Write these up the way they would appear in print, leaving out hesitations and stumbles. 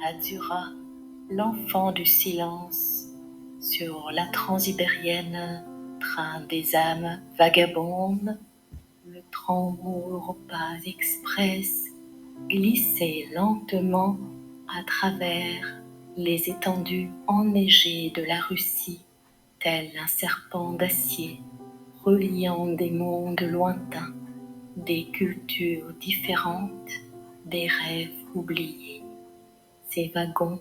Azura, l'enfant du silence, sur la Transibérienne, train des âmes vagabondes, le tramway pas express glissait lentement à travers les étendues enneigées de la Russie, tel un serpent d'acier reliant des mondes lointains, des cultures différentes, des rêves oubliés. Ces wagons,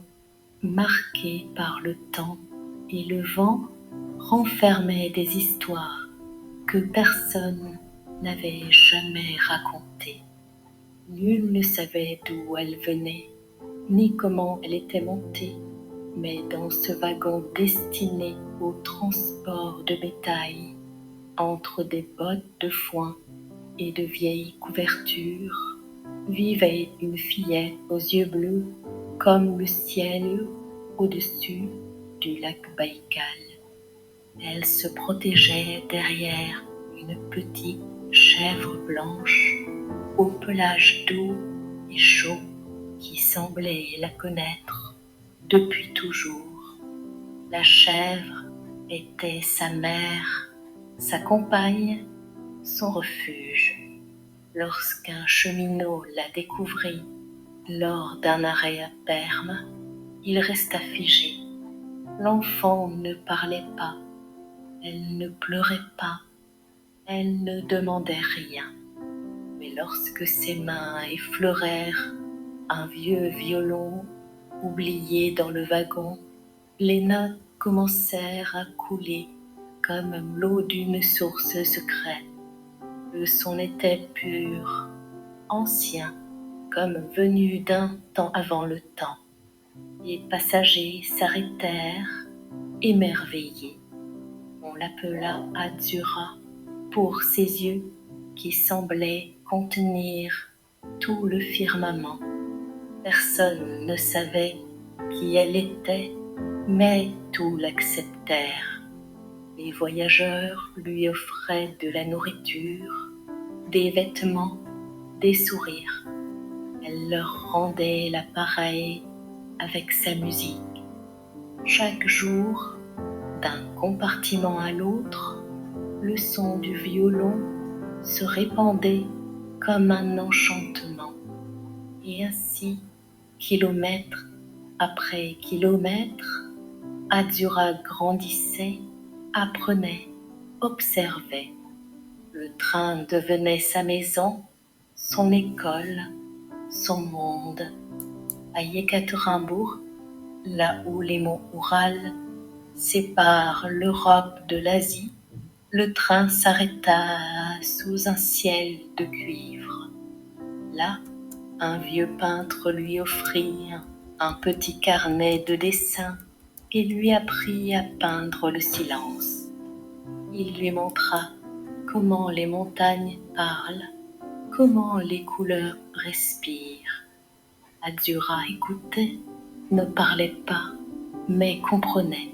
marqués par le temps et le vent, renfermaient des histoires que personne n'avait jamais racontées. Nul ne savait d'où elle venait, ni comment elle était montée, mais dans ce wagon destiné au transport de bétail, entre des bottes de foin et de vieilles couvertures, vivait une fillette aux yeux bleus comme le ciel au-dessus du lac Baïkal. Elle se protégeait derrière une petite chèvre blanche au pelage doux et chaud qui semblait la connaître depuis toujours. La chèvre était sa mère, sa compagne, son refuge. Lorsqu'un cheminot la découvrit lors d'un arrêt à Perm, il resta figé. L'enfant ne parlait pas, elle ne pleurait pas, elle ne demandait rien. Mais lorsque ses mains effleurèrent un vieux violon oublié dans le wagon, les notes commencèrent à couler comme l'eau d'une source secrète. Le son était pur, ancien, comme venu d'un temps avant le temps. Les passagers s'arrêtèrent, émerveillés. On l'appela Azura pour ses yeux qui semblaient contenir tout le firmament. Personne ne savait qui elle était, mais tous l'acceptèrent. Les voyageurs lui offraient de la nourriture, des vêtements, des sourires. Elle leur rendait l'appareil avec sa musique. Chaque jour, d'un compartiment à l'autre, le son du violon se répandait comme un enchantement. Et ainsi, kilomètre après kilomètre, Azura grandissait, apprenait, observait. Le train devenait sa maison, son école, son monde. À Yekaterinbourg, là où les monts Oural séparent l'Europe de l'Asie, le train s'arrêta sous un ciel de cuivre. Là, un vieux peintre lui offrit un petit carnet de dessins et lui apprit à peindre le silence. Il lui montra comment les montagnes parlent, comment les couleurs respirent. Azura écoutait, ne parlait pas, mais comprenait.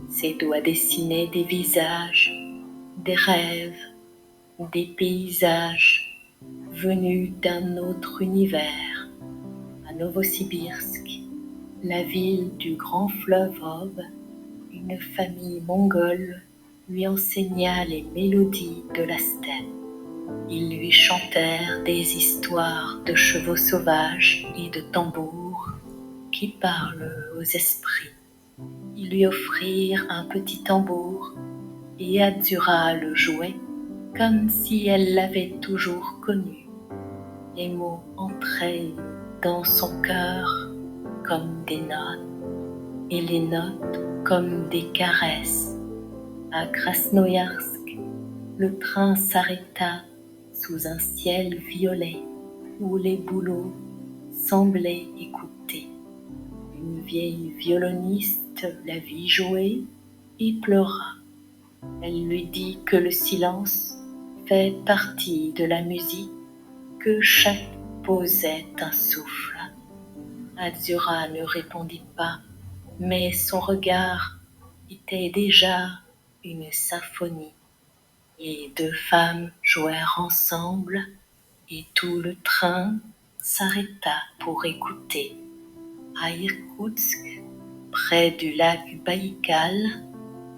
Ses doigts dessinaient des visages, des rêves, des paysages venus d'un autre univers. À Novosibirsk, la ville du grand fleuve Ob, une famille mongole lui enseigna les mélodies de la steppe. Ils lui chantèrent des histoires de chevaux sauvages et de tambours qui parlent aux esprits. Ils lui offrirent un petit tambour et Azura le jouait comme si elle l'avait toujours connu. Les mots entraient dans son cœur comme des notes et les notes comme des caresses. À Krasnoïarsk, le train s'arrêta sous un ciel violet où les bouleaux semblaient écouter. Une vieille violoniste la vit jouer et pleura. Elle lui dit que le silence fait partie de la musique, que chaque posait un souffle. Azura ne répondit pas, mais son regard était déjà une symphonie. Les deux femmes jouèrent ensemble et tout le train s'arrêta pour écouter. À Irkoutsk, près du lac Baïkal,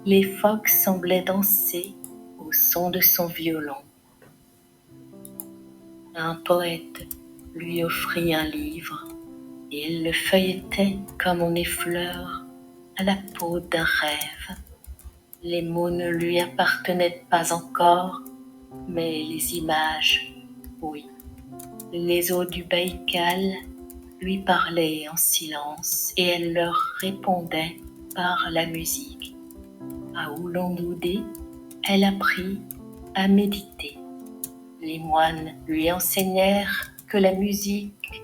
les phoques semblaient danser au son de son violon. Un poète lui offrit un livre et il le feuilletait comme on effleure à la peau d'un rêve. Les mots ne lui appartenaient pas encore, mais les images, oui. Les eaux du Baïkal lui parlaient en silence et elle leur répondait par la musique. À Oulan-Oudé, elle apprit à méditer. Les moines lui enseignèrent que la musique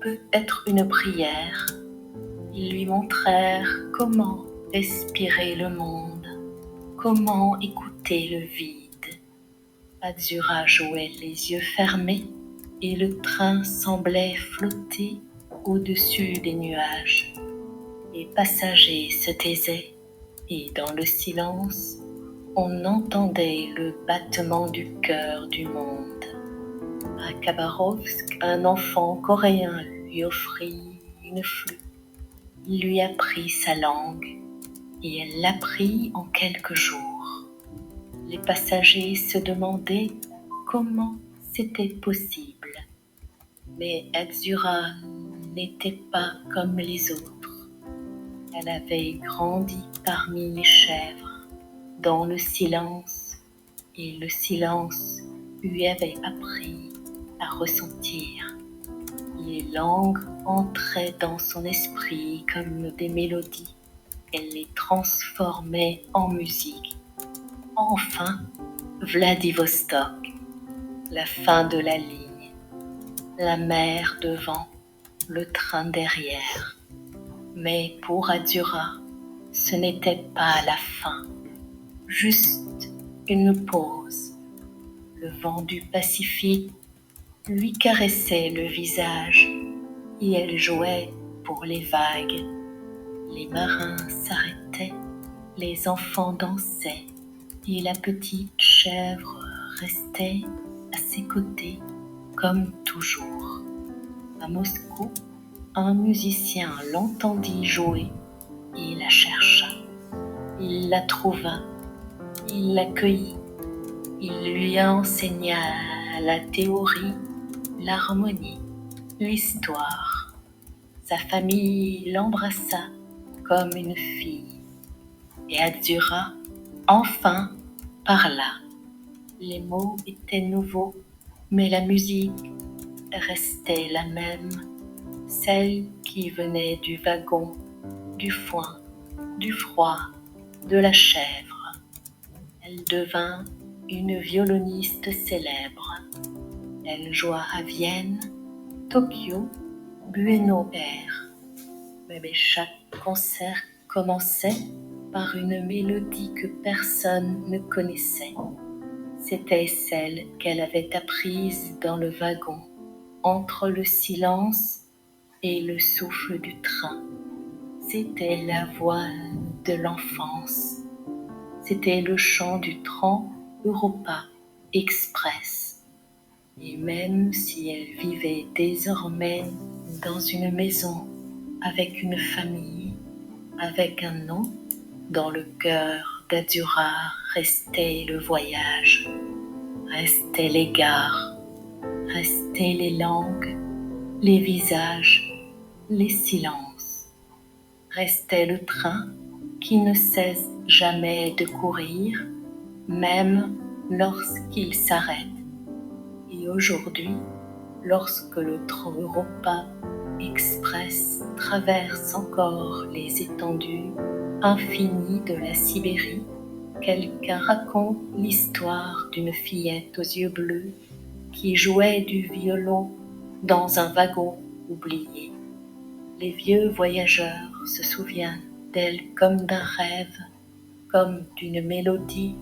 peut être une prière. Ils lui montrèrent comment respirer le monde, comment écouter le vide. Azura jouait les yeux fermés et le train semblait flotter au-dessus des nuages. Les passagers se taisaient et dans le silence, on entendait le battement du cœur du monde. À Khabarovsk, un enfant coréen lui offrit une flûte. Il lui apprit sa langue et elle l'apprit en quelques jours. Les passagers se demandaient comment c'était possible. Mais Azura n'était pas comme les autres. Elle avait grandi parmi les chèvres, dans le silence, et le silence lui avait appris à ressentir. Les langues entraient dans son esprit comme des mélodies. Elle les transformait en musique. Enfin, Vladivostok, la fin de la ligne, la mer devant, le train derrière. Mais pour Azura, ce n'était pas la fin, juste une pause. Le vent du Pacifique lui caressait le visage et elle jouait pour les vagues. Les marins s'arrêtaient, les enfants dansaient et la petite chèvre restait à ses côtés comme toujours. À Moscou, un musicien l'entendit jouer et la chercha. Il la trouva, il l'accueillit, il lui enseigna la théorie, l'harmonie, l'histoire. Sa famille l'embrassa comme une fille. Et Azura, enfin, parla. Les mots étaient nouveaux, mais la musique restait la même, celle qui venait du wagon, du foin, du froid, de la chèvre. Elle devint une violoniste célèbre. Elle joua à Vienne, Tokyo, Buenos Aires. Mais chaque concert commençait par une mélodie que personne ne connaissait. C'était celle qu'elle avait apprise dans le wagon, entre le silence et le souffle du train. C'était la voix de l'enfance. C'était le chant du train Europa Express. Et même si elle vivait désormais dans une maison, avec une famille, avec un nom, dans le cœur d'Azura restait le voyage, restaient les gares, restaient les langues, les visages, les silences. Restait le train qui ne cesse jamais de courir, même lorsqu'il s'arrête. Et aujourd'hui, lorsque le train Europa Express traverse encore les étendues infinies de la Sibérie, quelqu'un raconte l'histoire d'une fillette aux yeux bleus qui jouait du violon dans un wagon oublié. Les vieux voyageurs se souviennent d'elle comme d'un rêve, comme d'une mélodie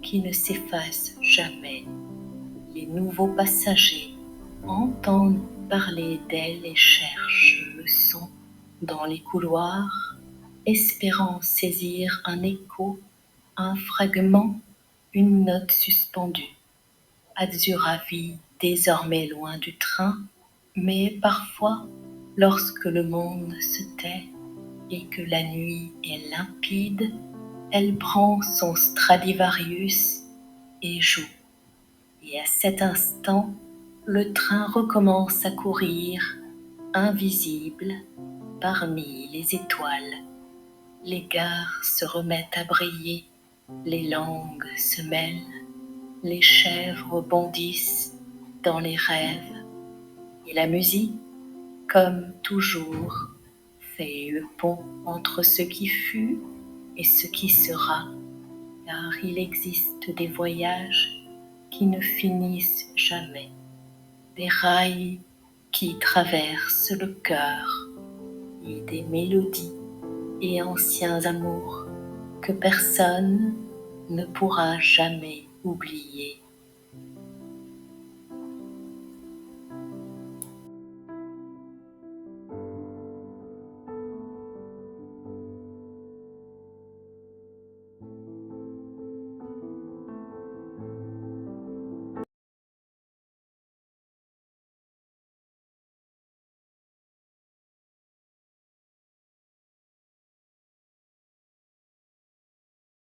qui ne s'efface jamais. Les nouveaux passagers entendent parler d'elle et cherchent le son dans les couloirs, espérant saisir un écho, un fragment, une note suspendue. Azura vit désormais loin du train, mais parfois Lorsque le monde se tait et que la nuit est limpide, elle prend son Stradivarius et joue. Et à cet instant, le train recommence à courir, invisible, parmi les étoiles. Les gares se remettent à briller, les langues se mêlent, les chèvres bondissent dans les rêves. Et la musique, comme toujours, fait le pont entre ce qui fut et ce qui sera, car il existe des voyages qui ne finissent jamais, des rails qui traversent le cœur et des mélodies et anciens amours que personne ne pourra jamais oublier.